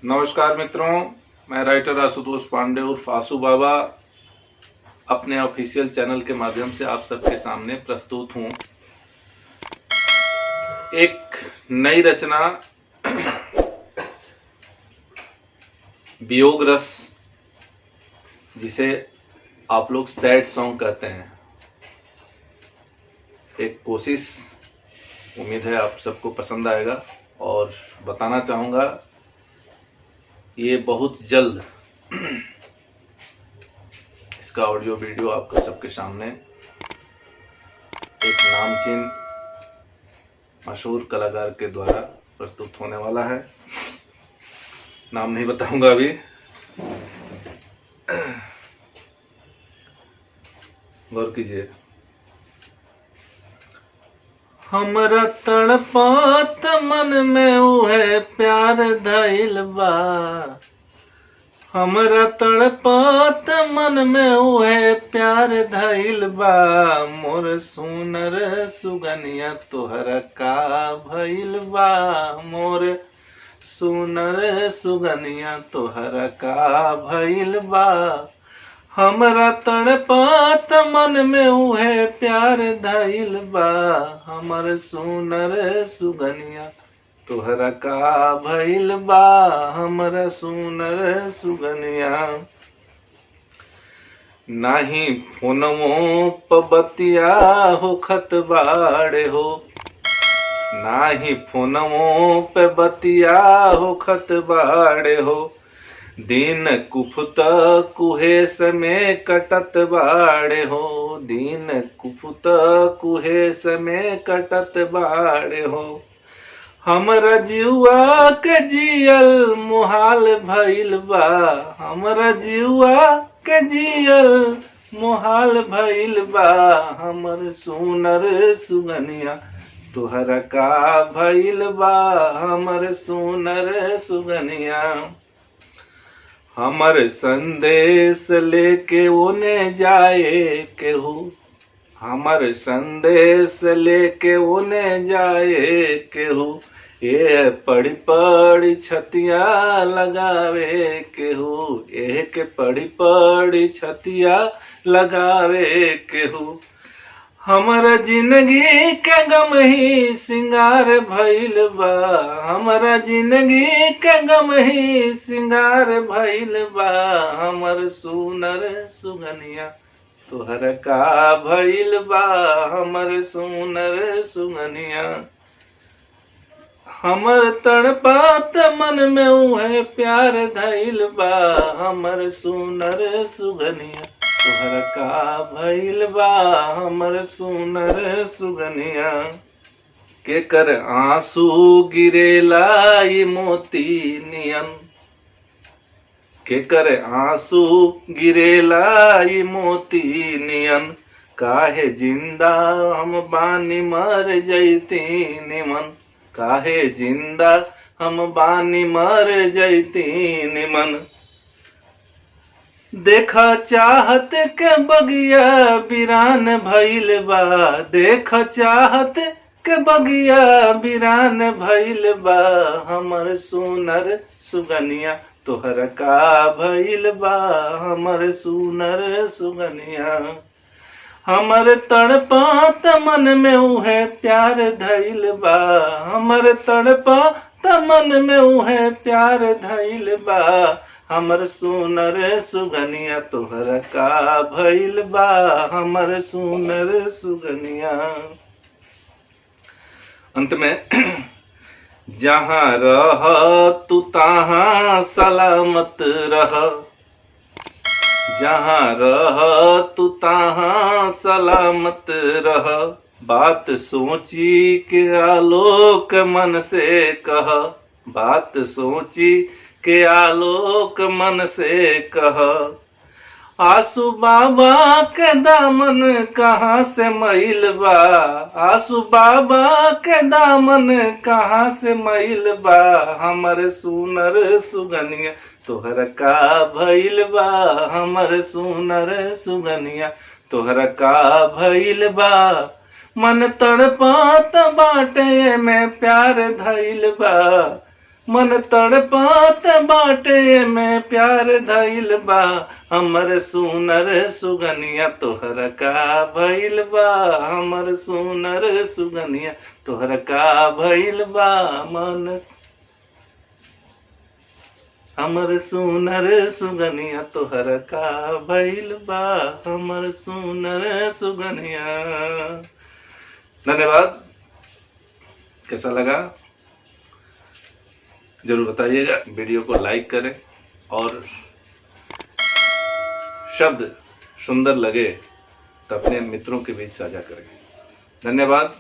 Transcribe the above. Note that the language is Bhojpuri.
नमस्कार मित्रों, मैं राइटर आशुतोष पांडे उर्फ आशु बाबा अपने ऑफिशियल चैनल के माध्यम से आप सबके सामने प्रस्तुत हूँ। एक नई रचना वियोग रस, जिसे आप लोग सैड सॉन्ग कहते हैं। एक कोशिश, उम्मीद है आप सबको पसंद आएगा। और बताना चाहूँगा, ये बहुत जल्द इसका ऑडियो वीडियो आपको सबके सामने एक नामचीन मशहूर कलाकार के द्वारा प्रस्तुत होने वाला है। नाम नहीं बताऊंगा अभी। गौर कीजिए। हमरा तड़पात मन में उहे प्यार धइल बा, हमरा तड़पात मन में उहे प्यार धइल बा। मोर सुनर सुगनिया तोहरा का भइल बा, मोर सुनर सुगनिया तोहरा का भइल बा। हमरा तड़पात मन में उहे प्यार धइल बा, हमर सुनर सुगनिया तोहरा का भइल बा, हमर सुनर सुगनिया। नाही फोनवो प बतिया होखत बाड़े हो, नाही फोनवो पे बतिया होखत बाड़े हो। दिन कुफत कुहेस में कटत बाड़े हो, दिन कुफत कुहेस में कटत बाड़े हो। हमरा जीवा के जियल मुहाल भइल बा, हमरा जीवा के जियल मुहाल भइल बा। हमर सुनर सुगनिया तोहरा का भइल बा, हमर सुनर सुगनिया। हमर संदेश लेके ओने जाए केहू, हमर संदेश लेके ओने जाए केहू। ये पड़ी पड़ी छतिया लगावे केहू, ये के पड़ी पड़ी छतिया लगावे केहू। हमरा जिंदगी के गम ही सिंगार भइल बा, हमरा जिंदगी के गम ही सिंगार भइल बा। हमर सुनर सुगनिया तोहरा का भइल बा, हमर सुनर सुगनिया। हमर तड़पात मन में उहे प्यार धइल बा, हमर सुनर सुगनिया तोहरा का भइल बा, हमर सुनर सुगनिया। के कर आंसू गिरेला ई मोती नियन, के कर आंसू गिरेला ई मोती नियन। काहे जिंदा हम बानी मर जैती निमन, काहे जिंदा हम बानी मर जैती निमन। देखा चाहत के बगिया बिरान भइल बा, देखा चाहत के बगिया बिरान भइल बा। हमर सुनर सुगनिया तोहरा का भइल बा, हमर सुनर सुगनिया। हमर तड़पात मन में उहे प्यार धइल बा, हमर तड़पात मन में उहे प्यार धइल बा। हमर सुनर सुगनिया तोहरा का भइल बा, हमर सुनर सुगनिया। अंत में जहाँ रह तू तहाँ सलामत रह, जहाँ रह तू तहाँ सलामत रह। बात सोची के आलोक मन से कह, बात सोची के आलोक मन से कह। आशु बाबा के दामन कहाँ से मैल बा, आशु बाबा के दामन कहाँ से मैल बा। हमर सुनर सुगनिया तोहरा का भइल बा, हमर सुनर सुगनिया तोहरा का भइल बा। मन तड़पात बाटे में प्यार धइल बा, मन तड़पात बाटे में प्यार धइल बा, हमर सुनर सुगनिया तोहर का भइल बा, हमर सुनर सुगनिया तोहर का भइल बा, मन हमर सुनर सुगनिया तोहर का भइल बा, हमर सुनर सुगनिया। धन्यवाद। कैसा लगा जरूर बताइएगा। वीडियो को लाइक करें और शब्द सुंदर लगे तो अपने मित्रों के बीच साझा करें। धन्यवाद।